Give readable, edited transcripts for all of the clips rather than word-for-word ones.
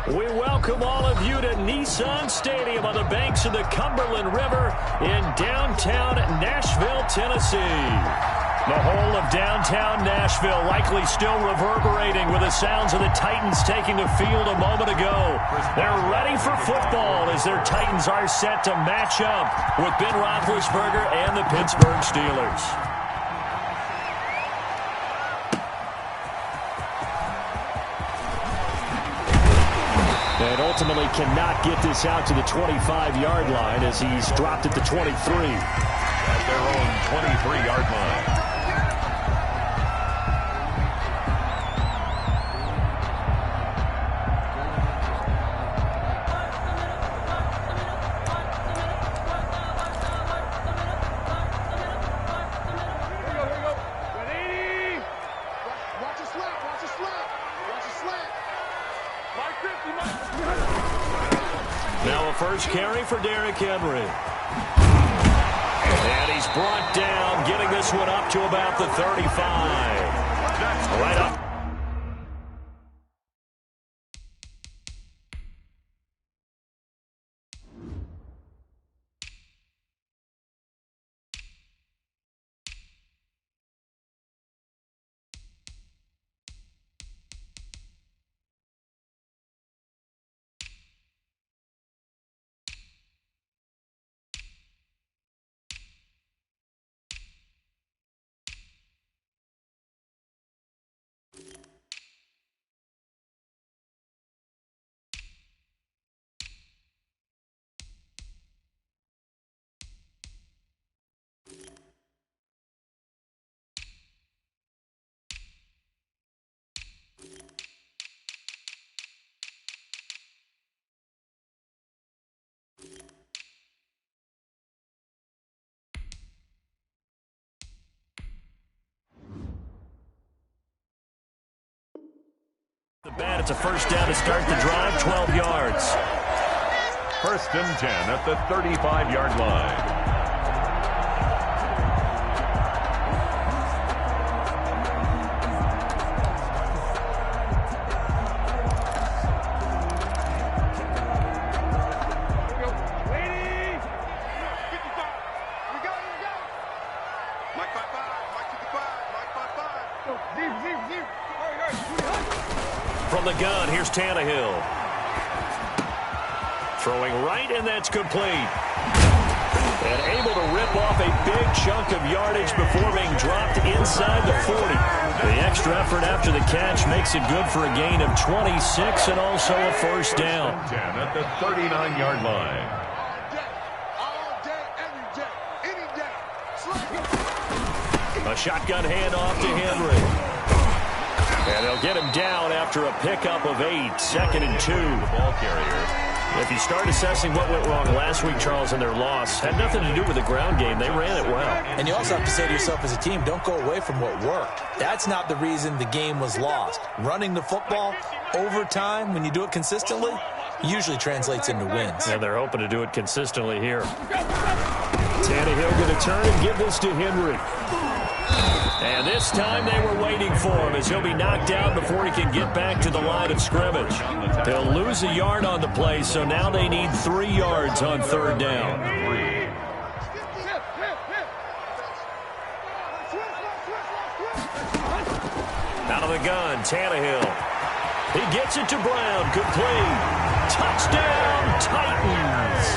We welcome all of you to Nissan Stadium on the banks of the Cumberland River in downtown Nashville, Tennessee. The whole of downtown Nashville likely still reverberating with the sounds of the Titans taking the field a moment ago. They're ready for football as their Titans are set to match up with Ben Roethlisberger and the Pittsburgh Steelers. And ultimately cannot get this out to the 25-yard line as he's dropped at the 23. At their own 23-yard line. Now a first carry for Derrick Henry. And he's brought down, getting this one up to about the 35. Right up. The bat, it's a first down to start the drive, 12 yards. First and 10 at the 35-yard line. From the gun, here's Tannehill. Throwing right, and that's complete. And able to rip off a big chunk of yardage before being dropped inside the 40. The extra effort after the catch makes it good for a gain of 26 and also a first down. 10 at the 39-yard line. A shotgun handoff to Henry. And they'll get him down after a pickup of 8, 2nd and 2. The ball carrier. If you start assessing what went wrong last week, Charles, in their loss, had nothing to do with the ground game. They ran it well. And you also have to say to yourself as a team, don't go away from what worked. That's not the reason the game was lost. Running the football over time, when you do it consistently, usually translates into wins. And they're hoping to do it consistently here. Tannehill going to turn and give this to Henry. And this time they were waiting for him as he'll be knocked out before he can get back to the line of scrimmage. They'll lose a yard on the play, so now they need 3 yards on third down. Out of the gun, Tannehill. He gets it to Brown, complete. Touchdown, Titans.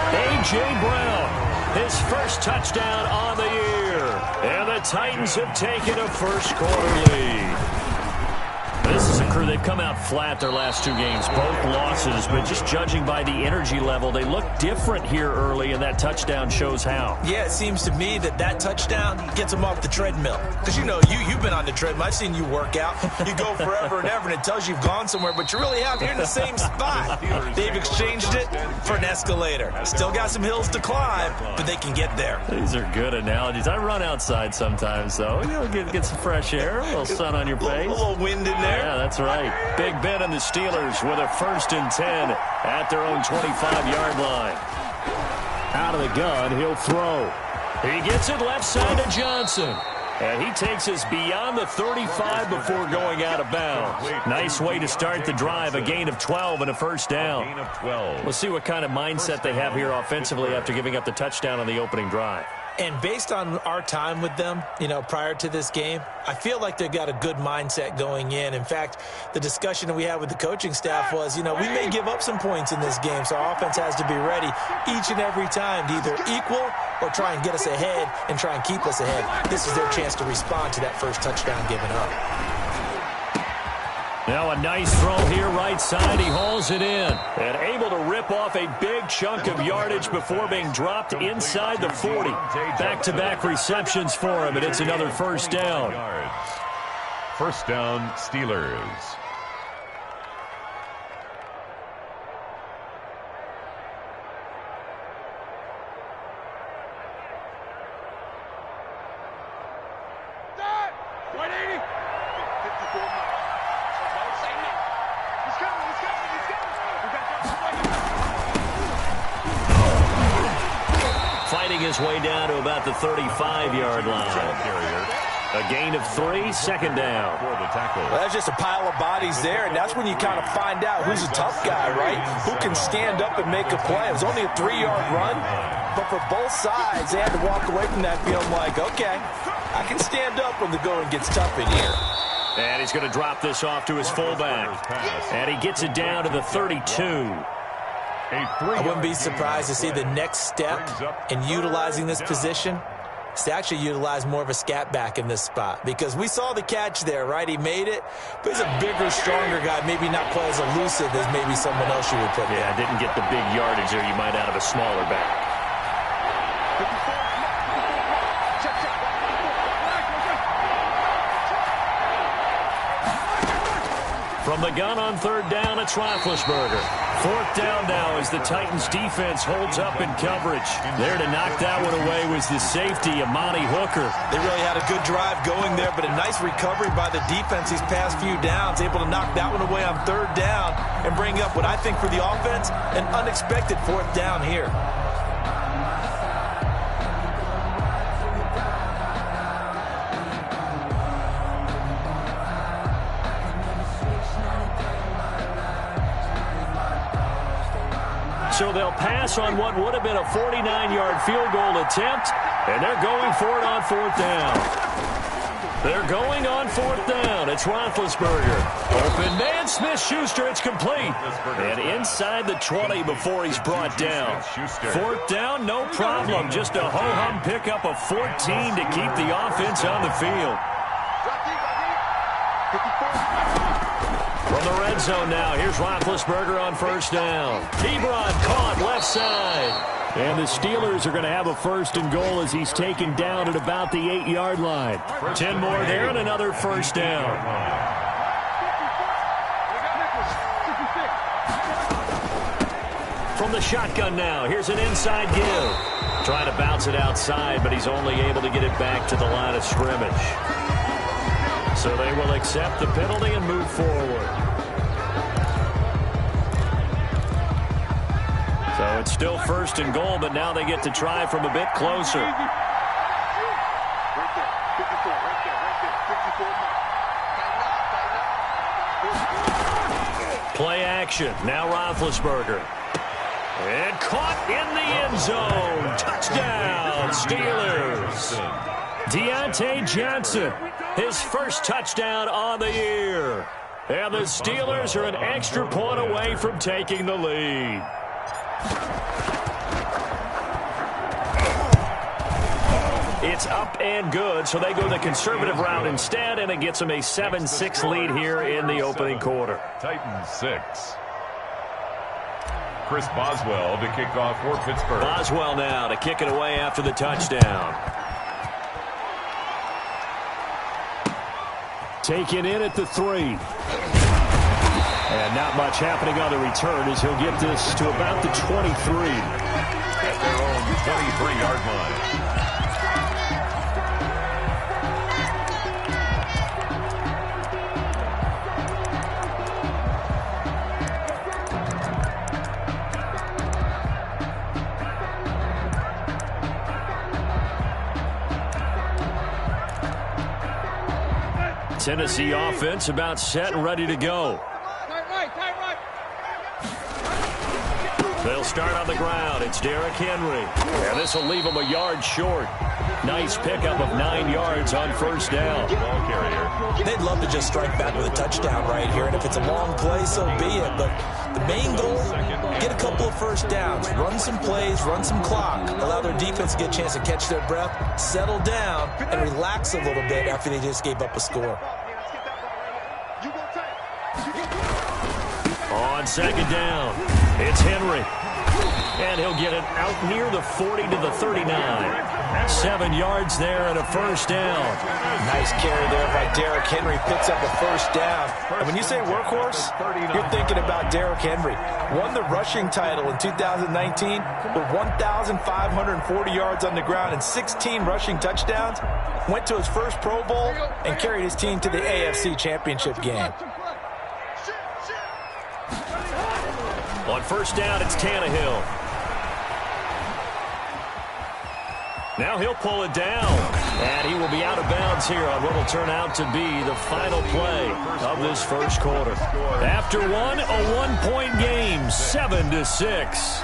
A.J. Brown, his first touchdown on the year. And the Titans have taken a first-quarter lead. This is a crew, they've come out flat their last 2 games, both losses, but just judging by the energy level, they look different here early, and that touchdown shows how. Yeah, it seems to me that touchdown gets them off the treadmill. Because, you know, you've been on the treadmill. I've seen you work out. You go forever and ever, and it tells you you've gone somewhere, but you really have. You're in the same spot. They've exchanged it for an escalator. Still got some hills to climb, but they can get there. These are good analogies. I run outside sometimes, though. You know, get some fresh air, a little sun on your face. A little wind in there. Yeah, that's right. Big Ben and the Steelers with a first and 10 at their own 25-yard line. Out of the gun, he'll throw. He gets it left side to Johnson. And he takes us beyond the 35 before going out of bounds. Nice way to start the drive, a gain of 12 and a first down. We'll see what kind of mindset they have here offensively after giving up the touchdown on the opening drive. And based on our time with them, prior to this game, I feel like they've got a good mindset going in. In fact, the discussion that we had with the coaching staff was, we may give up some points in this game, so our offense has to be ready each and every time to either equal or try and get us ahead and try and keep us ahead. This is their chance to respond to that first touchdown given up. Now a nice throw here right side. He hauls it in. And able to rip off a big chunk of yardage before being dropped inside the 40. Back-to-back receptions for him, and it's another first down. First down, Steelers. Fighting his way down to about the 35-yard line. A gain of 3, second down. Well, that's just a pile of bodies there, and that's when you kind of find out who's a tough guy, right? Who can stand up and make a play. It was only a 3-yard run, but for both sides, they had to walk away from that feeling like, okay, I can stand up when the going gets tough in here. And he's going to drop this off to his fullback. And he gets it down to the 32. I wouldn't be surprised to see the next step in utilizing this position is to actually utilize more of a scat back in this spot, because we saw the catch there, right? He made it, but he's a bigger, stronger guy, maybe not quite as elusive as maybe someone else you would put there. Yeah, didn't get the big yardage there you might out of a smaller back. From the gun on third down, it's Roethlisberger. Fourth down now as the Titans defense holds up in coverage. There to knock that one away was the safety, Amani Hooker. They really had a good drive going there, but a nice recovery by the defense these past few downs, able to knock that one away on third down and bring up what I think for the offense, an unexpected fourth down here. So they'll pass on what would have been a 49-yard field goal attempt, and they're going for it on fourth down. They're going on fourth down. It's Roethlisberger. Open man, Smith-Schuster. It's complete. And inside the 20 before he's brought down. Fourth down, no problem. Just a ho-hum pickup of 14 to keep the offense on the field. From the red zone now, here's Roethlisberger on first down. Ebron caught left side. And the Steelers are going to have a first and goal as he's taken down at about the 8-yard line. 10 more there and another first down. From the shotgun now, here's an inside give. Trying to bounce it outside, but he's only able to get it back to the line of scrimmage. So they will accept the penalty and move forward. So it's still first and goal, but now they get to try from a bit closer. Play action. Now Roethlisberger. And caught in the end zone. Touchdown, Steelers. Deontay Johnson, his first touchdown on the year. And the Steelers are an extra point away from taking the lead. It's up and good, so they go the conservative route instead, and it gets them a 7-6 lead here in the opening quarter. Titans 6. Chris Boswell to kick off for Pittsburgh. Boswell now to kick it away after the touchdown. Taken in at the 3. And not much happening on the return as he'll get this to about the 23. At their own 23-yard line. Tennessee offense about set and ready to go. They'll start on the ground. It's Derrick Henry. And this will leave him a yard short. Nice pickup of 9 yards on first down. Ball carrier. They'd love to just strike back with a touchdown right here, and if it's a long play, so be it. But the main goal, get a couple of first downs, run some plays, run some clock, allow their defense to get a chance to catch their breath, settle down, and relax a little bit after they just gave up a score. On second down, it's Henry. And he'll get it out near the 40 to the 39. 7 yards there and a first down. Nice carry there by Derrick Henry. Picks up a first down. And when you say workhorse, you're thinking about Derrick Henry. Won the rushing title in 2019 with 1,540 yards on the ground and 16 rushing touchdowns. Went to his first Pro Bowl and carried his team to the AFC Championship game. On first down, it's Tannehill. Now he'll pull it down, and he will be out of bounds here on what will turn out to be the final play of this first quarter. After one, a one-point game, 7-6.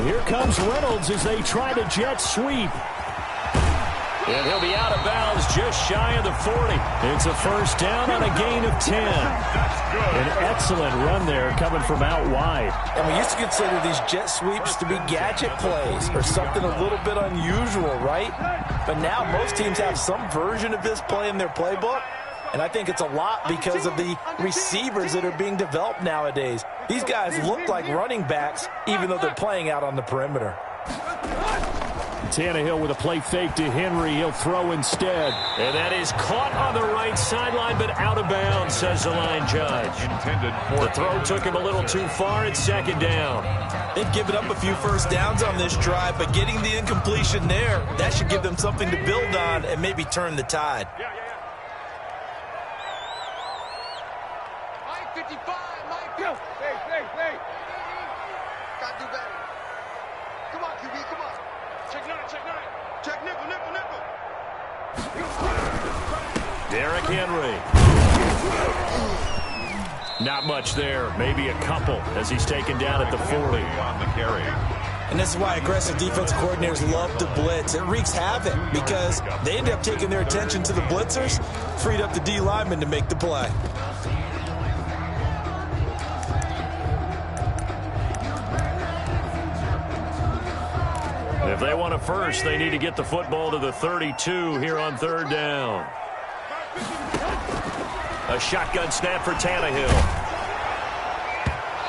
Here comes Reynolds as they try to jet sweep. And he'll be out of bounds just shy of the 40. It's a first down on a gain of 10. An excellent run there coming from out wide. And we used to consider these jet sweeps to be gadget plays or something a little bit unusual, right? But now most teams have some version of this play in their playbook. And I think it's a lot because of the receivers that are being developed nowadays. These guys look like running backs, even though they're playing out on the perimeter. Tannehill with a play fake to Henry. He'll throw instead. And that is caught on the right sideline, but out of bounds, says the line judge. The throw took him a little too far. It's second down. They've given up a few first downs on this drive, but getting the incompletion there, that should give them something to build on and maybe turn the tide. 55, Mike. Go. Hey. Gotta do better. Come on, QB, come on. Check nine. Check nickel. Derrick Henry. Not much there. Maybe a couple as he's taken down at the 40. On the carry. And this is why aggressive defensive coordinators love to blitz. It wreaks havoc because they end up taking their attention to the blitzers, freed up the D lineman to make the play. If they want a first, they need to get the football to the 32 here on third down. A shotgun snap for Tannehill.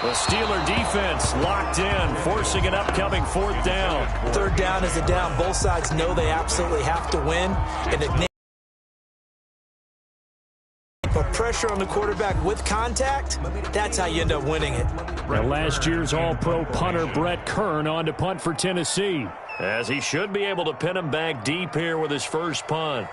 The Steeler defense locked in, forcing an upcoming fourth down. Third down is a down. Both sides know they absolutely have to win. And if but pressure on the quarterback with contact, that's how you end up winning it. Now, last year's All-Pro punter Brett Kern on to punt for Tennessee, as he should be able to pin him back deep here with his first punt.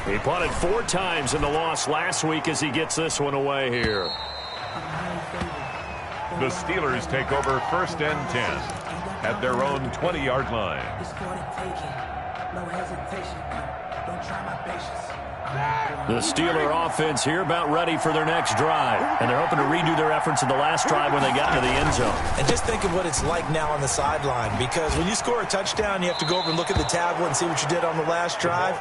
He punted 4 times in the loss last week as he gets this one away here. The Steelers take over first and 10 at their own 20-yard line. The Steeler offense here about ready for their next drive. And they're hoping to redo their efforts in the last drive when they got into the end zone. And just think of what it's like now on the sideline, because when you score a touchdown, you have to go over and look at the tablet and see what you did on the last drive.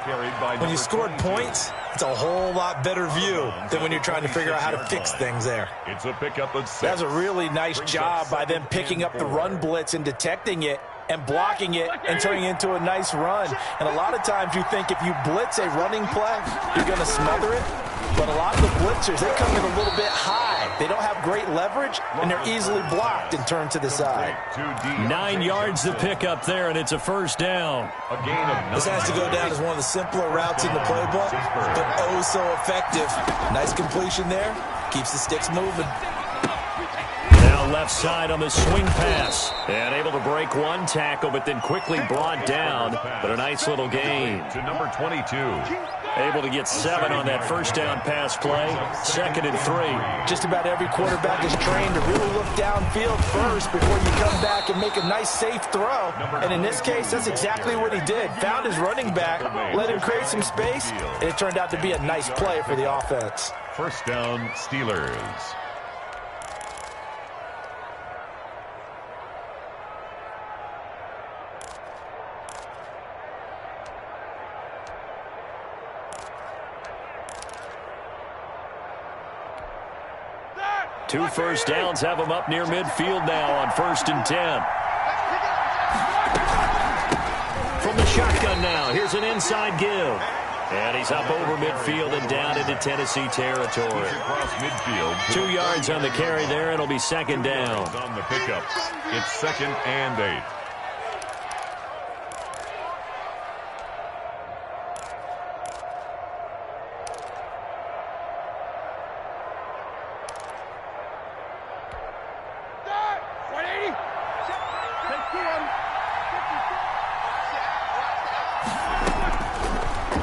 When you scored points, it's a whole lot better view than when you're trying to figure out how to fix things there. It's a pickup of 6. That was a really nice job by them picking up the run blitz and detecting it. and blocking it and turning it into a nice run. And a lot of times you think if you blitz a running play, you're going to smother it. But a lot of the blitzers, they come in a little bit high. They don't have great leverage, and they're easily blocked and turned to the side. 9 yards to pick up there, and it's a first down. This has to go down as one of the simpler routes in the playbook, but oh so effective. Nice completion there. Keeps the sticks moving. Now left side on the swing pass. And able to break one tackle, but then quickly brought down. But a nice little gain. To number 22. Able to get 7 on that first down pass play. 2nd and 3. Just about every quarterback is trained to really look downfield first before you come back and make a nice, safe throw. And in this case, that's exactly what he did. Found his running back, let him create some space, and it turned out to be a nice play for the offense. First down, Steelers. Two first downs have them up near midfield now on 1st and 10. From the shotgun now, here's an inside give. And he's up over midfield and down into Tennessee territory. 2 yards on the carry there, and it'll be 2nd down. On the pickup, it's 2nd and 8.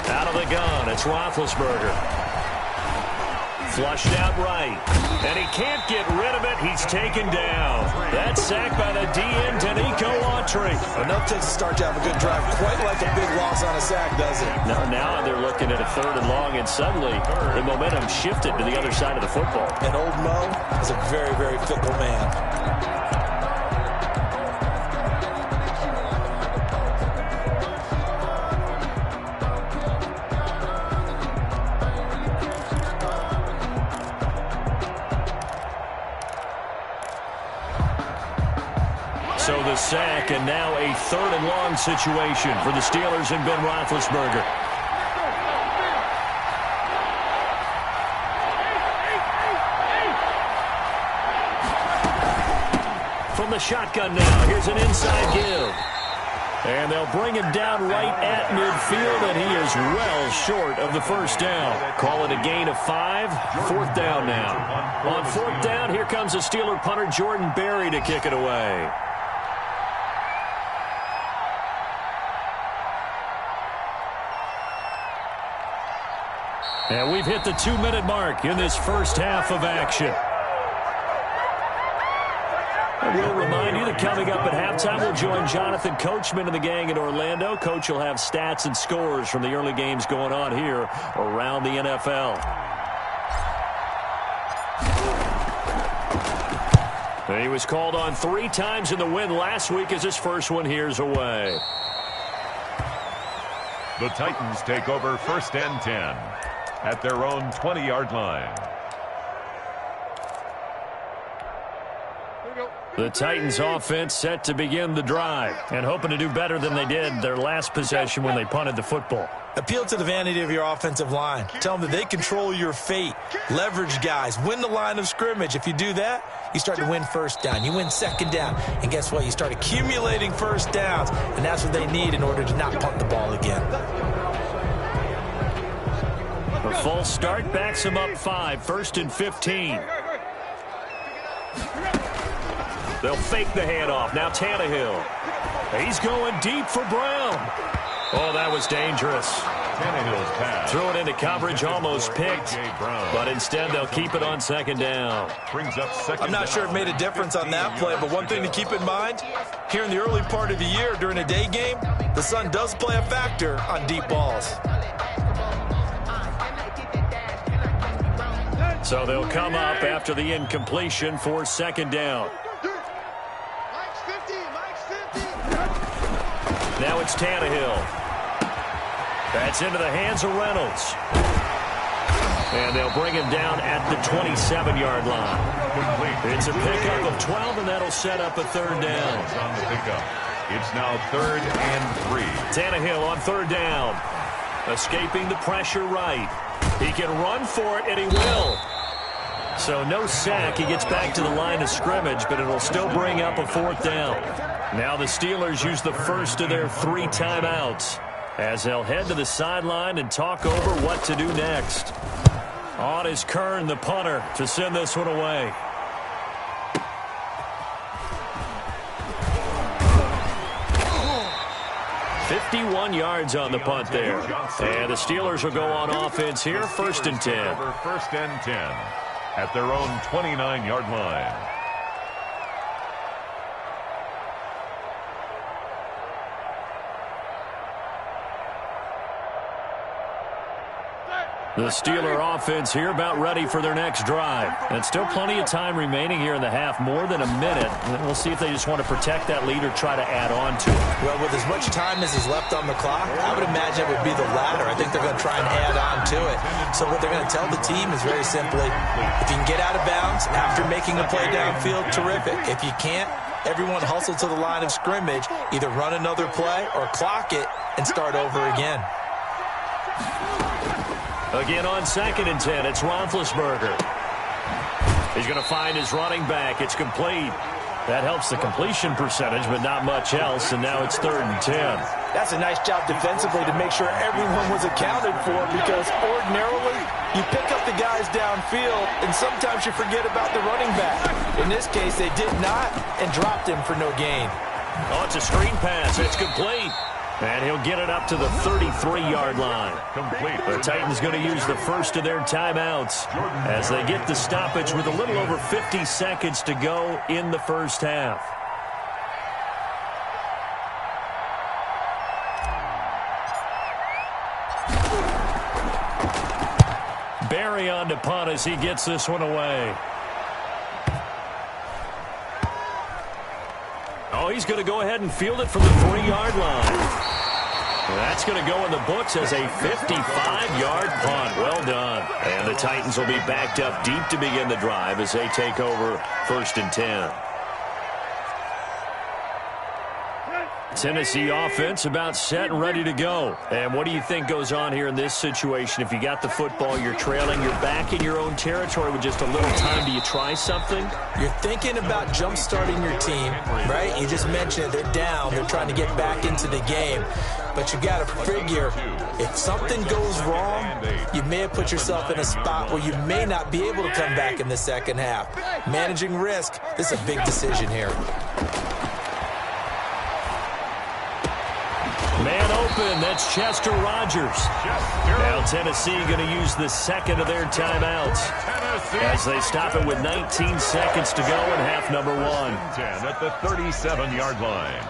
Out of the gun, it's Roethlisberger. Flushed out right. And he can't get rid of it. He's taken down. That sack by the DN, Danico Autry. Enough to start to have a good drive. Quite like a big loss on a sack, does it? Now they're looking at a 3rd and long, and suddenly the momentum shifted to the other side of the football. And old Mo is a very, very fickle man. So the sack, and now a 3rd and long situation for the Steelers and Ben Roethlisberger. From the shotgun now, here's an inside give. And they'll bring him down right at midfield, and he is well short of the first down. Call it a gain of 5. 4th down now. On 4th down, here comes a Steeler punter, Jordan Berry, to kick it away. And we've hit the 2-minute mark in this first half of action. And we'll remind you that coming up at halftime, we'll join Jonathan Coachman and the gang in Orlando. Coach will have stats and scores from the early games going on here around the NFL. And he was called on 3 times in the win last week as his first one here's away. The Titans take over 1st and 10. At their own 20-yard line. The Titans offense set to begin the drive and hoping to do better than they did their last possession when they punted the football. Appeal to the vanity of your offensive line. Tell them that they control your fate. Leverage guys. Win the line of scrimmage. If you do that, you start to win 1st down. You win 2nd down. And guess what? You start accumulating 1st downs. And that's what they need in order to not punt the ball again. A full start backs him up 5. 1st and 15. They'll fake the handoff. Now Tannehill. He's going deep for Brown. Oh, that was dangerous. Tannehill's pass. Threw it into coverage, almost picked. But instead, they'll keep it on 2nd down. Brings up 2nd I'm not sure it made a difference on that play, but one thing to keep in mind, here in the early part of the year during a day game, the sun does play a factor on deep balls. So they'll come up after the incompletion for 2nd down. Now it's Tannehill. That's into the hands of Reynolds. And they'll bring him down at the 27-yard line. It's a pickup of 12, and that'll set up a 3rd down. On the pickup. It's now 3rd and 3. Tannehill on 3rd down. Escaping the pressure right. He can run for it, and he will. So no sack. He gets back to the line of scrimmage, but it'll still bring up a 4th down. Now the Steelers use the first of their 3 timeouts as they'll head to the sideline and talk over what to do next. On is Kern, the punter, to send this one away. "51 yards on the punt there. And the Steelers will go on offense here, 1st and 10. 1st and 10 at their own 29-yard line. The Steeler offense here about ready for their next drive. And still plenty of time remaining here in the half, more than a minute. And we'll see if they just want to protect that lead or try to add on to it. Well, with as much time as is left on the clock, I would imagine it would be the latter. I think they're going to try and add on to it. So what they're going to tell the team is very simply, if you can get out of bounds after making a play downfield, terrific. If you can't, everyone hustle to the line of scrimmage, either run another play or clock it and start over again. Again on 2nd and 10, it's Roethlisberger. He's going to find his running back. It's complete. That helps the completion percentage, but not much else, and now it's 3rd and 10. That's a nice job defensively to make sure everyone was accounted for, because ordinarily you pick up the guys downfield, and sometimes you forget about the running back. In this case, they did not and dropped him for no gain. Oh, it's a screen pass. It's complete. And he'll get it up to the 33-yard line. Complete. The Titans going to use the first of their timeouts as they get the stoppage with a little over 50 seconds to go in the first half. Barry on to punt as he gets this one away. Oh, he's going to go ahead and field it from the 3-yard line. That's going to go in the books as a 55-yard punt. Well done. And the Titans will be backed up deep to begin the drive as they take over 1st and 10. Tennessee offense about set and ready to go. And what do you think goes on here in this situation? If you got the football, you're trailing, you're back in your own territory with just a little time. Do you try something? You're thinking about jump-starting your team, right? You just mentioned it. They're down. They're trying to get back into the game. But you got to figure, if something goes wrong, you may have put yourself in a spot where you may not be able to come back in the second half. Managing risk, this is a big decision here. Man open, that's Chester Rogers. Now Tennessee going to use the second of their timeouts as they stop it with 19 seconds to go in half number 1. 10 at the 37-yard line.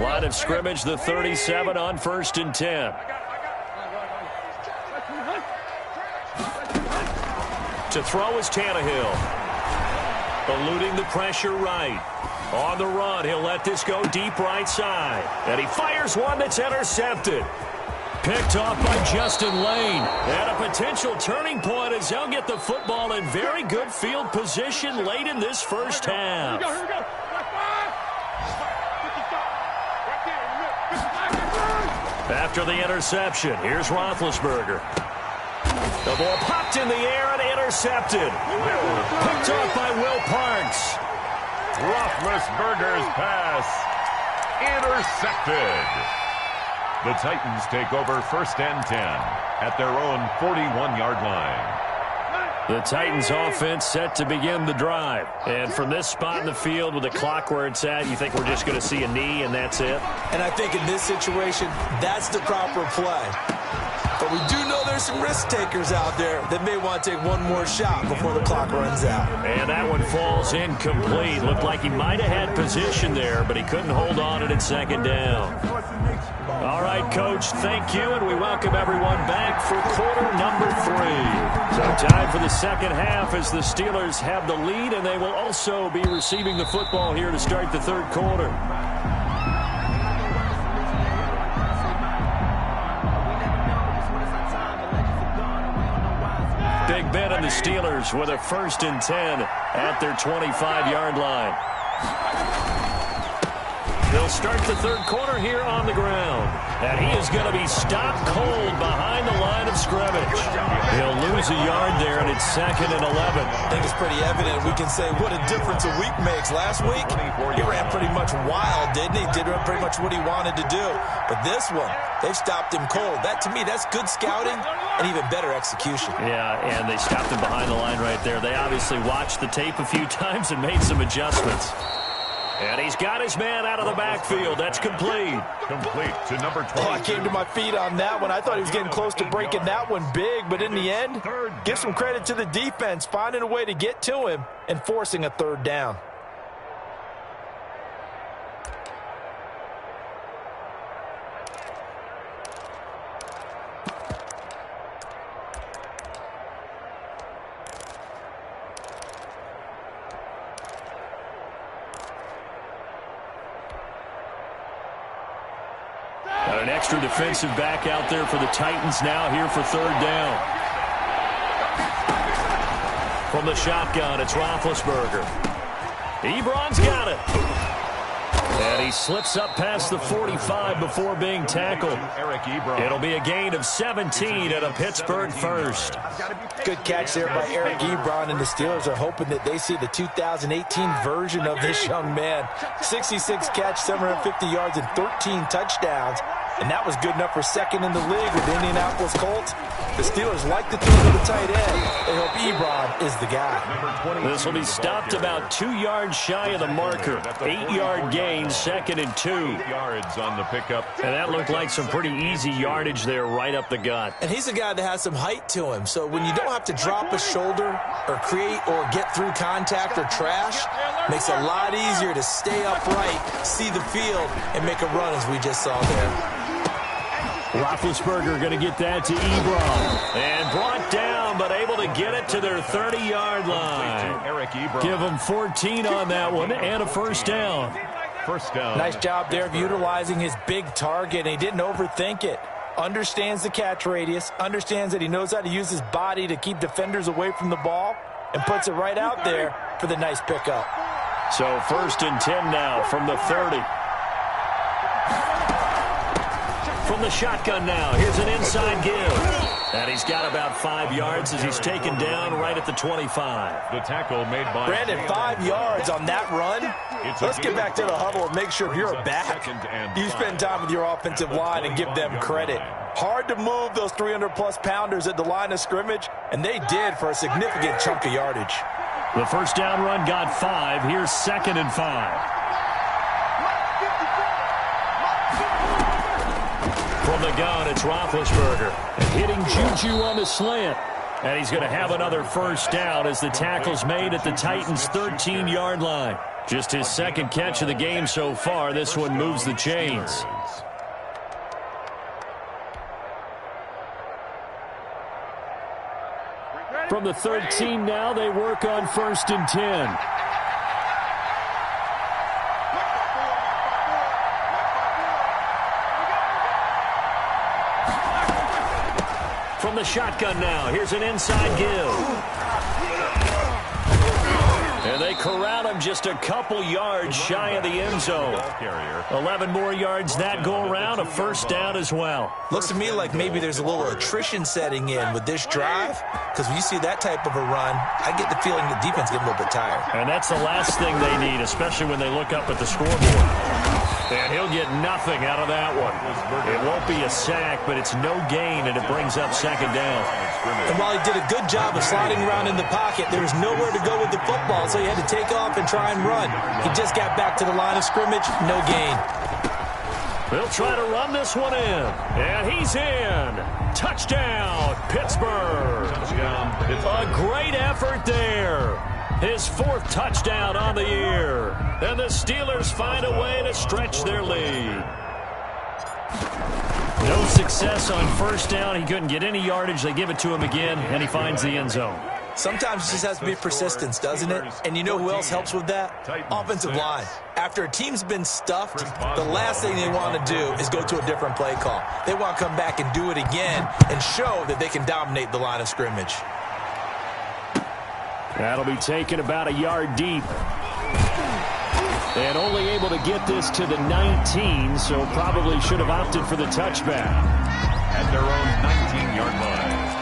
Line of scrimmage, the 37 on 1st and 10. To throw is Tannehill. Eluding the pressure right. On the run, he'll let this go deep right side. And he fires one that's intercepted. Picked off by Justin Lane. And a potential turning point as they'll get the football in very good field position late in this first half. After the interception, here's Roethlisberger. The ball popped in the air and intercepted. Picked off by Will Parks. Roethlisberger's pass intercepted. The Titans take over 1st and 10 at their own 41-yard line. The Titans offense set to begin the drive. And from this spot in the field with the clock where it's at, you think we're just going to see a knee and that's it? And I think in this situation, that's the proper play. But we do know there's some risk takers out there that may want to take one more shot before the clock runs out. And that one falls incomplete. Looked like he might have had position there, but he couldn't hold on it at 2nd down. All right, Coach, thank you, and we welcome everyone back for quarter number 3. So time for the second half as the Steelers have the lead, and they will also be receiving the football here to start the 3rd quarter. Big Ben and the Steelers with a 1st and 10 at their 25-yard line. They'll start the third quarter here on the ground. And he is going to be stopped cold behind the line of scrimmage. He'll lose a yard there, and it's 2nd and 11. I think it's pretty evident. We can say what a difference a week makes. Last week, he ran pretty much wild, didn't he? Did pretty much what he wanted to do. But this one, they've stopped him cold. That, to me, that's good scouting and even better execution. Yeah, and they stopped him behind the line right there. They obviously watched the tape a few times and made some adjustments. And he's got his man out of the backfield. That's complete. Complete to number 20. Oh, I came to my feet on that one. I thought he was getting close to breaking that one big, but in the end, give some credit to the defense, finding a way to get to him and forcing a 3rd down. Got an extra defensive back out there for the Titans now here for 3rd down. From the shotgun, it's Roethlisberger. Ebron's got it. And he slips up past the 45 before being tackled. It'll be a gain of 17 at a Pittsburgh 1st. Good catch there by Eric Ebron, and the Steelers are hoping that they see the 2018 version of this young man. 66 catch, 750 yards, and 13 touchdowns. And that was good enough for 2nd in the league with the Indianapolis Colts. The Steelers like to throw to the tight end. They hope Ebron is the guy. This will be stopped about 2 yards shy of the marker. 8-yard gain, 2nd and 2. 8 yards on the pickup. And that looked like some pretty easy yardage there right up the gut. And he's a guy that has some height to him. So when you don't have to drop a shoulder or create or get through contact or trash, makes it a lot easier to stay upright, see the field, and make a run as we just saw there. Roethlisberger going to get that to Ebron. And brought down, but able to get it to their 30-yard line. Give him 14 on that one and a 1st down. 1st down. Nice job there of utilizing his big target. And he didn't overthink it. Understands the catch radius. Understands that he knows how to use his body to keep defenders away from the ball. And puts it right out there for the nice pickup. So 1st and 10 now from the 30. From the shotgun now, here's an inside give. And he's got about 5 yards as he's taken down right at the 25. The tackle made by Brandon, 5 yards on that run. Let's get back to the huddle and make sure if you're a back, you spend time with your offensive line and give them credit. Hard to move those 300-plus pounders at the line of scrimmage, and they did for a significant chunk of yardage. The 1st down run got 5. Here's 2nd and 5. From the gun, it's Roethlisberger. Hitting Juju on the slant. And he's going to have another 1st down as the tackle's made at the Titans' 13-yard line. Just his 2nd catch of the game so far. This one moves the chains. From the 13 now, they work on 1st and 10. From the shotgun now, here's an inside give. And they corral him just a couple yards shy of the end zone. 11 more yards that go around, a 1st down as well. Looks to me like maybe there's a little attrition setting in with this drive, because when you see that type of a run, I get the feeling the defense get a little bit tired. And that's the last thing they need, especially when they look up at the scoreboard. And he'll get nothing out of that one. It won't be a sack, but it's no gain, and it brings up 2nd down. And while he did a good job of sliding around in the pocket, there was nowhere to go with the football, so he had to take off and try and run. He just got back to the line of scrimmage, no gain. They'll try to run this one in, and he's in. Touchdown, Pittsburgh. A great effort there. His 4th touchdown on the year. And the Steelers find a way to stretch their lead. No success on 1st down. He couldn't get any yardage. They give it to him again, and he finds the end zone. Sometimes it just has to be persistence, doesn't it? And you know who else helps with that? Offensive line. After a team's been stuffed, the last thing they want to do is go to a different play call. They want to come back and do it again and show that they can dominate the line of scrimmage. That'll be taken about a yard deep. And only able to get this to the 19, so probably should have opted for the touchback. At their own 19-yard line.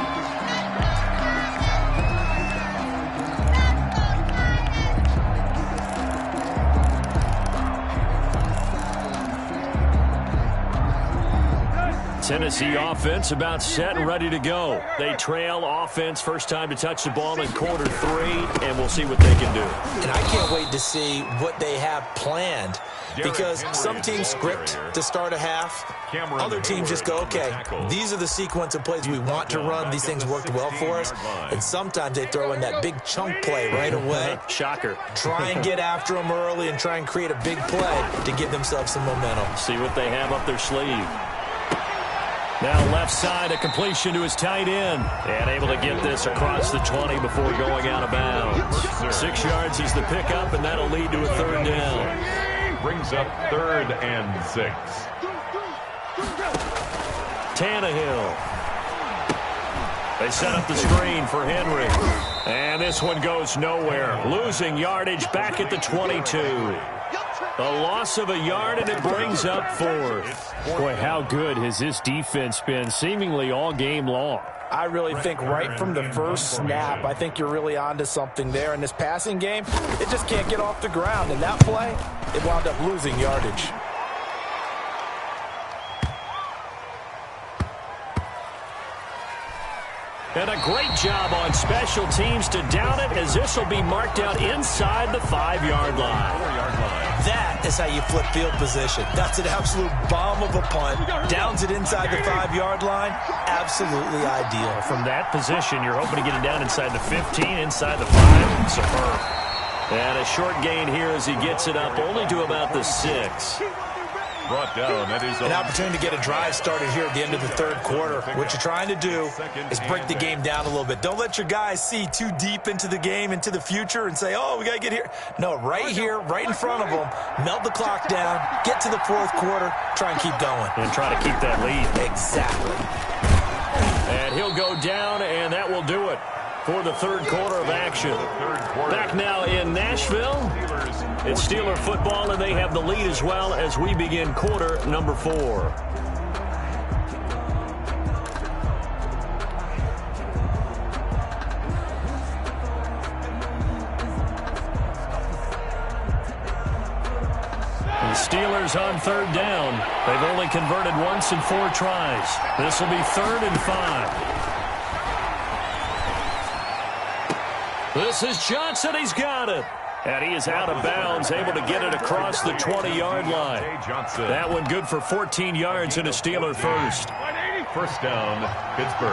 Tennessee offense about set and ready to go. They trail offense first time to touch the ball in quarter 3, and we'll see what they can do. And I can't wait to see what they have planned, because some teams script to start a half. Other teams just go, okay, these are the sequence of plays we want to run. These things worked well for us. And sometimes they throw in that big chunk play right away. Shocker. Try and get after them early and try and create a big play to give themselves some momentum. See what they have up their sleeve. Now left side, a completion to his tight end. And able to get this across the 20 before going out of bounds. 6 yards is the pickup, and that'll lead to a third down. Brings up 3rd and 6. Tannehill. They set up the screen for Henry. And this one goes nowhere. Losing yardage back at the 22. A loss of a yard, and it brings up 4th. Boy, how good has this defense been seemingly all game long? I really think right from the first snap, I think you're really onto something there. In this passing game, it just can't get off the ground. In that play, it wound up losing yardage. And a great job on special teams to down it, as this will be marked out inside the 5-yard line. That is how you flip field position. That's an absolute bomb of a punt. Downs it inside the 5-yard line. Absolutely ideal. From that position, you're hoping to get it down inside the 15, inside the 5. Superb. And a short gain here as he gets it up only to about the 6. Brought down. That is an opportunity to get a drive started here at the end of the 3rd quarter. What you're trying to do is break the game down a little bit. Don't let your guys see too deep into the game, into the future, and say, oh, we got to get here. No, right here, right in front of them, melt the clock down, get to the 4th quarter, try and keep going. And try to keep that lead. Exactly. And he'll go down, and that will do it for the 3rd quarter of action. Back now in Nashville. It's Steeler football, and they have the lead as well as we begin quarter number 4. The Steelers on 3rd down. They've only converted once in 4 tries. This will be 3rd and 5. This is Johnson. He's got it. And he is out of bounds, able to get it across the 20-yard line. That one good for 14 yards and a Steeler first. First down, Pittsburgh.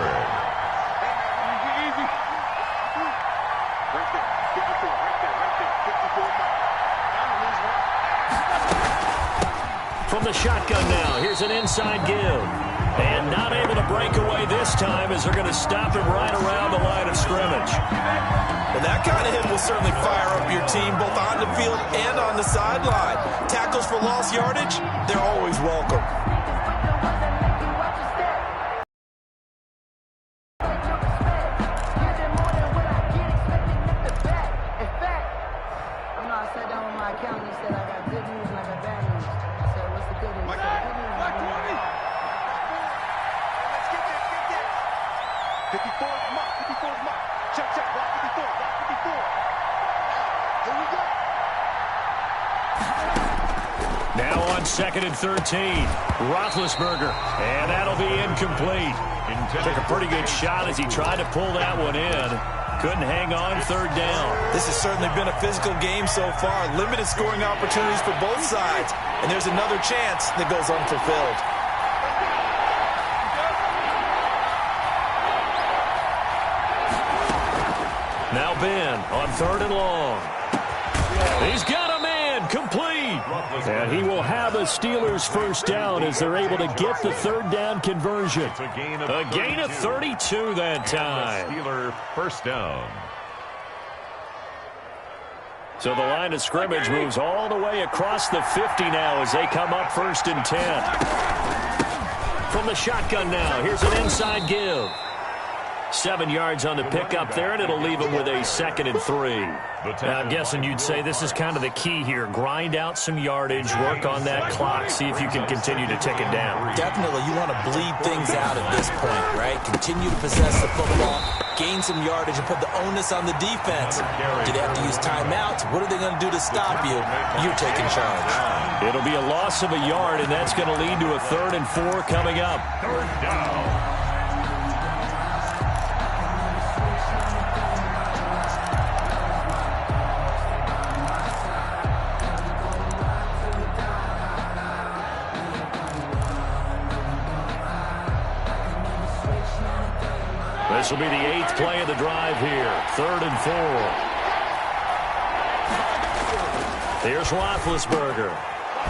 From the shotgun now, here's an inside give. And not able to break away this time as they're going to stop him right around the line of scrimmage. Well, that kind of hit will certainly fire up your team, both on the field and on the sideline. Tackles for lost yardage, they're always welcome. Now on 2nd and 13, Roethlisberger, and that'll be incomplete. Took a pretty good shot as he tried to pull that one in. Couldn't hang on 3rd down. This has certainly been a physical game so far. Limited scoring opportunities for both sides. And there's another chance that goes unfulfilled. Now Ben on 3rd and long. He's got a man, complete. And he will have a Steelers first down as they're able to get the 3rd down conversion. A gain of 32 that time. Steeler first down. So the line of scrimmage moves all the way across the 50 now as they come up 1st and 10. From the shotgun now, here's an inside give. 7 yards on the pickup there, and it'll leave him with a 2nd and 3. Now, I'm guessing you'd say this is kind of the key here. Grind out some yardage, work on that clock, see if you can continue to tick it down. Definitely, you want to bleed things out at this point, right? Continue to possess the football, gain some yardage, and put the onus on the defense. Do they have to use timeouts? What are they going to do to stop you? You're taking charge. It'll be a loss of a yard, and that's going to lead to a 3rd and 4 coming up. 3rd down. This will be the 8th play of the drive here. 3rd and 4. Here's Roethlisberger.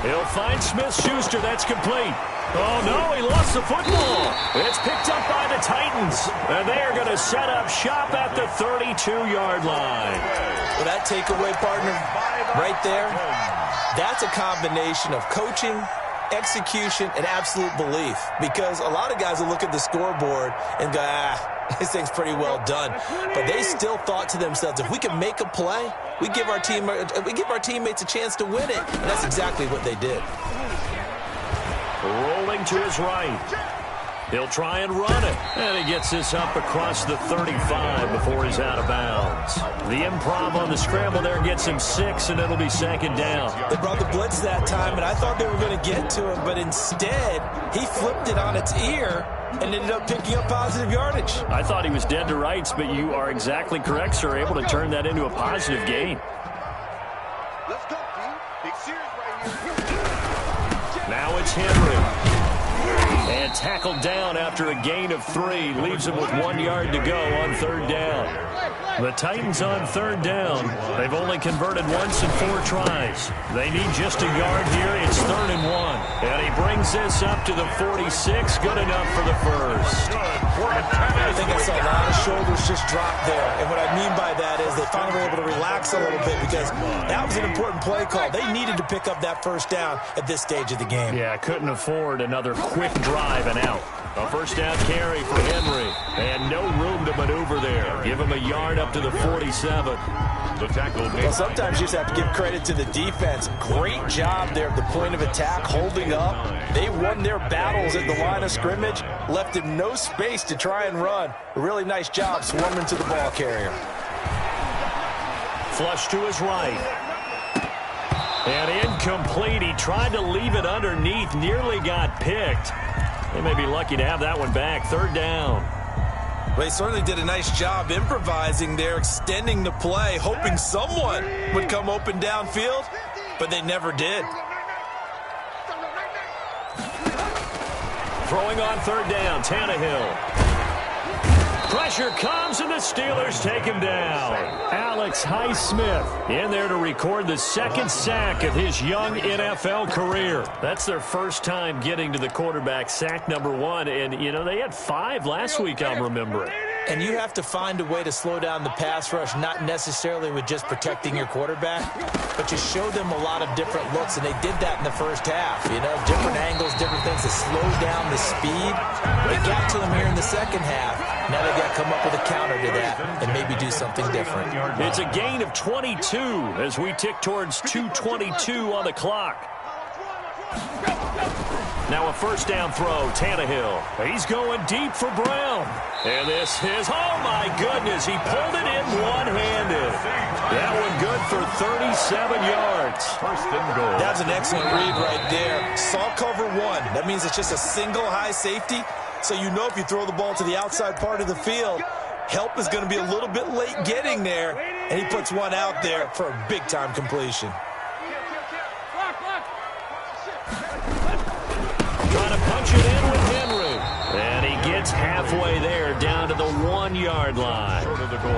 He'll find Smith-Schuster. That's complete. Oh, no, he lost the football. It's picked up by the Titans. And they are going to set up shop at the 32-yard line. Well, that takeaway, partner, right there, that's a combination of coaching, execution, and absolute belief. Because a lot of guys will look at the scoreboard and go, this thing's pretty well done. But they still thought to themselves, if we can make a play, we give our teammates a chance to win it. And that's exactly what they did. Rolling to his right. He'll try and run it. And he gets this up across the 35 before he's out of bounds. The improv on the scramble there gets him 6, and it'll be 2nd down. They brought the blitz that time, and I thought they were going to get to him, but instead, he flipped it on its ear and ended up picking up positive yardage. I thought he was dead to rights, but you are exactly correct, sir. Able to turn that into a positive gain. Let's go, dude. Big series right here. Now it's Henry. And tackled down after a gain of 3. Leaves him with 1 yard to go on 3rd down. The Titans on 3rd down. They've only converted once in 4 tries. They need just a yard here. It's 3rd and 1. And he brings this up to the 46. Good enough for the first. I think I saw a lot of shoulders just drop there. And what I mean by that is they finally were able to relax a little bit because that was an important play call. They needed to pick up that 1st down at this stage of the game. Yeah, couldn't afford another quick drive and out. A 1st down carry for Henry. And no room to maneuver there. Give him a yard up to the 47. The tackle. Well, sometimes you just have to give credit to the defense. Great job there at the point of attack, holding up. They won their battles at the line of scrimmage, left him no space to try and run. A really nice job swarming to the ball carrier. Flush to his right. And incomplete. He tried to leave it underneath, nearly got picked. They may be lucky to have that one back. 3rd down. Well, they certainly did a nice job improvising there, extending the play, hoping someone would come open downfield, but they never did. Throwing on 3rd down, Tannehill. Pressure comes, and the Steelers take him down. Alex Highsmith in there to record the 2nd sack of his young NFL career. That's their first time getting to the quarterback, sack number 1. And, you know, they had 5 last week, I'm remembering. And you have to find a way to slow down the pass rush, not necessarily with just protecting your quarterback, but you show them a lot of different looks, and they did that in the first half. You know, different angles, different things to slow down the speed. They got to them here in the second half. Now they got to come up with a counter to that and maybe do something different. It's a gain of 22 as we tick towards 2:22 on the clock. Now a 1st down throw, Tannehill. He's going deep for Brown. And this is, oh my goodness, he pulled it in one-handed. That one good for 37 yards. 1st and goal. That's an excellent read right there. Saw cover 1. That means it's just a single high safety. So you know if you throw the ball to the outside part of the field, help is going to be a little bit late getting there. And he puts one out there for a big-time completion. Trying to punch it in with Henry. And he gets halfway there, down to the 1-yard line.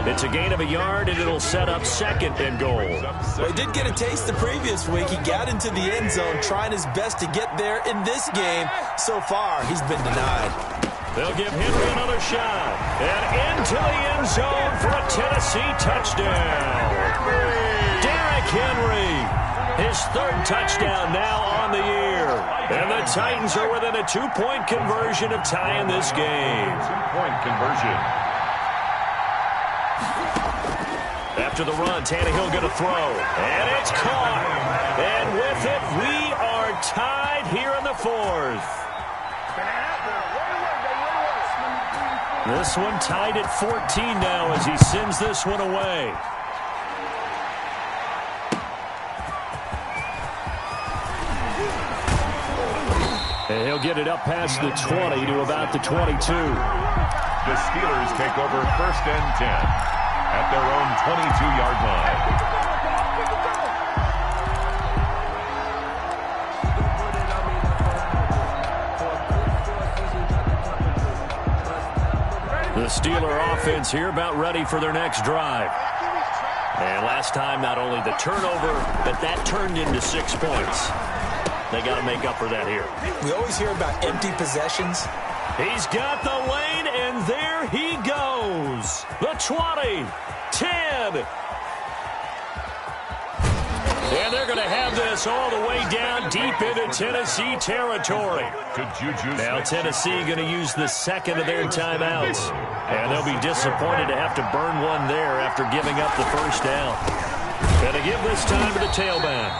It's a gain of a yard, and it'll set up 2nd and goal. Well, he did get a taste the previous week. He got into the end zone, trying his best to get there in this game. So far, he's been denied. They'll give Henry another shot. And into the end zone for a Tennessee touchdown. Derrick Henry. His 3rd touchdown now on the year. And the Titans are within a 2-point conversion of tying this game. 2-point conversion. After the run, Tannehill going to throw. And it's caught. And with it, we are tied here in the fourth. This one tied at 14 now as he sends this one away. And he'll get it up past the 20 to about the 22. The Steelers take over 1st and 10 at their own 22-yard line. The Steeler offense here about ready for their next drive. And last time, not only the turnover, but that turned into 6 points. They got to make up for that here. We always hear about empty possessions. He's got the lane, and there he goes. The 20, 10. And they're going to have this all the way down deep into Tennessee territory. Now Tennessee going to use the second of their timeouts. And they'll be disappointed to have to burn one there after giving up the first down. And to give this time to the tailback.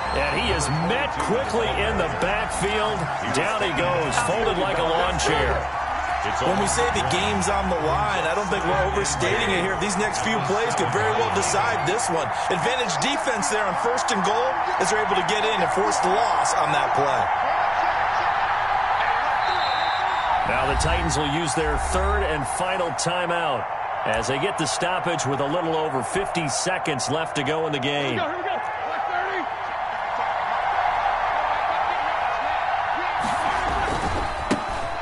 And he is met quickly in the backfield. Down he goes, folded like a lawn chair. When we say the game's on the line, I don't think we're overstating it here. These next few plays could very well decide this one. Advantage defense there on 1st and goal as they're able to get in and force the loss on that play. Now the Titans will use their 3rd and final timeout as they get the stoppage with a little over 50 seconds left to go in the game. Here we go.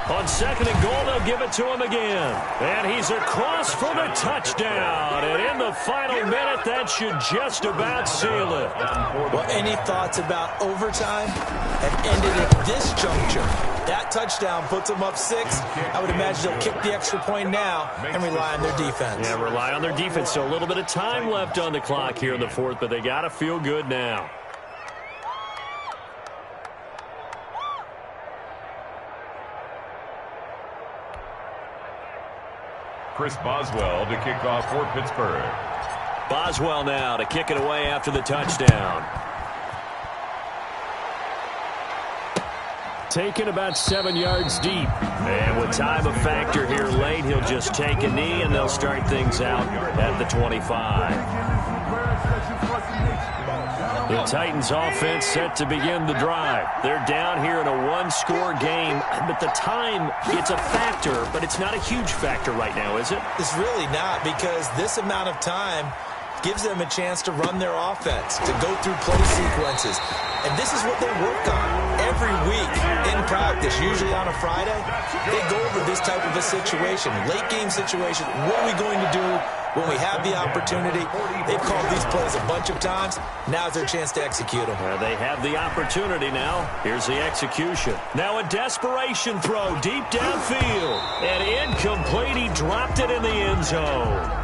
On 2nd and goal, they'll give it to him again. And he's across for the touchdown. And in the final minute, that should just about seal it. Well, any thoughts about overtime have ended at this juncture. That touchdown puts them up 6. I would imagine they'll kick the extra point now and rely on their defense. Yeah, rely on their defense. So a little bit of time left on the clock here in the 4th, but they got to feel good now. Chris Boswell to kick off for Pittsburgh. Boswell now to kick it away after the touchdown. Taken about 7 yards deep. And with time a factor here late, he'll just take a knee and they'll start things out at the 25. The Titans offense set to begin the drive. They're down here in a 1-score game, but the time, it's a factor, but it's not a huge factor right now, is it? It's really not, because this amount of time gives them a chance to run their offense, to go through play sequences. And this is what they work on every week in practice, usually on a Friday. They go over this type of a situation, late game situation. What are we going to do when we have the opportunity? They've called these plays a bunch of times. Now's their chance to execute them. They have the opportunity now. Here's the execution. Now a desperation throw deep downfield. And incomplete. He dropped it in the end zone.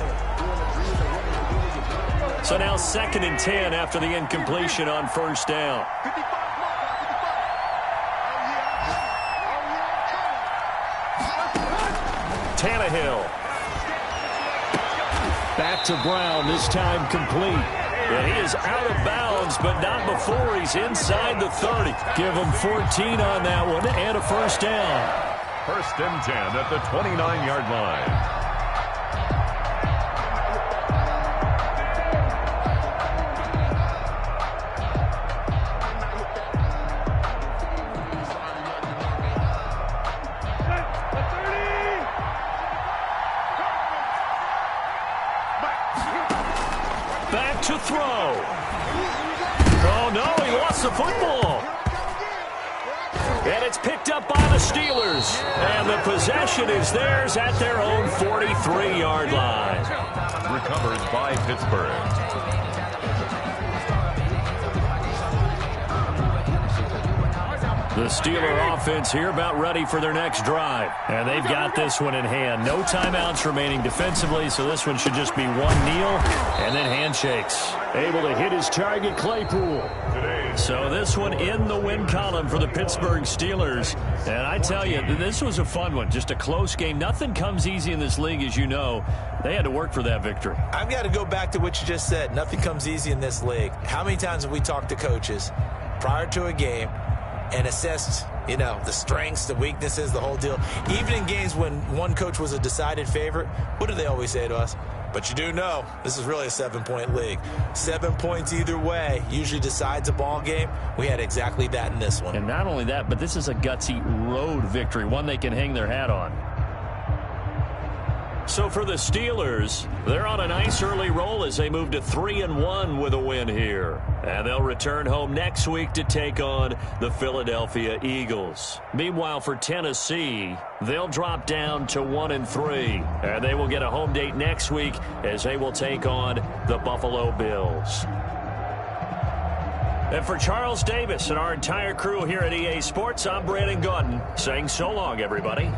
So now 2nd and 10 after the incompletion on 1st down. Tannehill. Back to Brown, this time complete. And he is out of bounds, but not before he's inside the 30. Give him 14 on that one and a first down. 1st and 10 at the 29-yard line. To throw. Oh, no, he lost the football. And it's picked up by the Steelers. And the possession is theirs at their own 43-yard line. Recovered by Pittsburgh. The Steeler offense here about ready for their next drive. And they've got this one in hand. No timeouts remaining defensively, so this one should just be one kneel and then handshakes. Able to hit his target, Claypool. Today So this one in the win column for the Pittsburgh Steelers. And I tell you, this was a fun one. Just a close game. Nothing comes easy in this league, as you know. They had to work for that victory. I've got to go back to what you just said. Nothing comes easy in this league. How many times have we talked to coaches prior to a game and assessed, the strengths, the weaknesses, the whole deal? Even in games when one coach was a decided favorite, what do they always say to us? But you do know this is really a 7-point league. 7 points either way usually decides a ball game. We had exactly that in this one. And not only that, but this is a gutsy road victory, one they can hang their hat on. So for the Steelers, they're on a nice early roll as they move to 3-1 with a win here. And they'll return home next week to take on the Philadelphia Eagles. Meanwhile, for Tennessee, they'll drop down to 1-3. And they will get a home date next week as they will take on the Buffalo Bills. And for Charles Davis and our entire crew here at EA Sports, I'm Brandon Gaudin saying so long, everybody.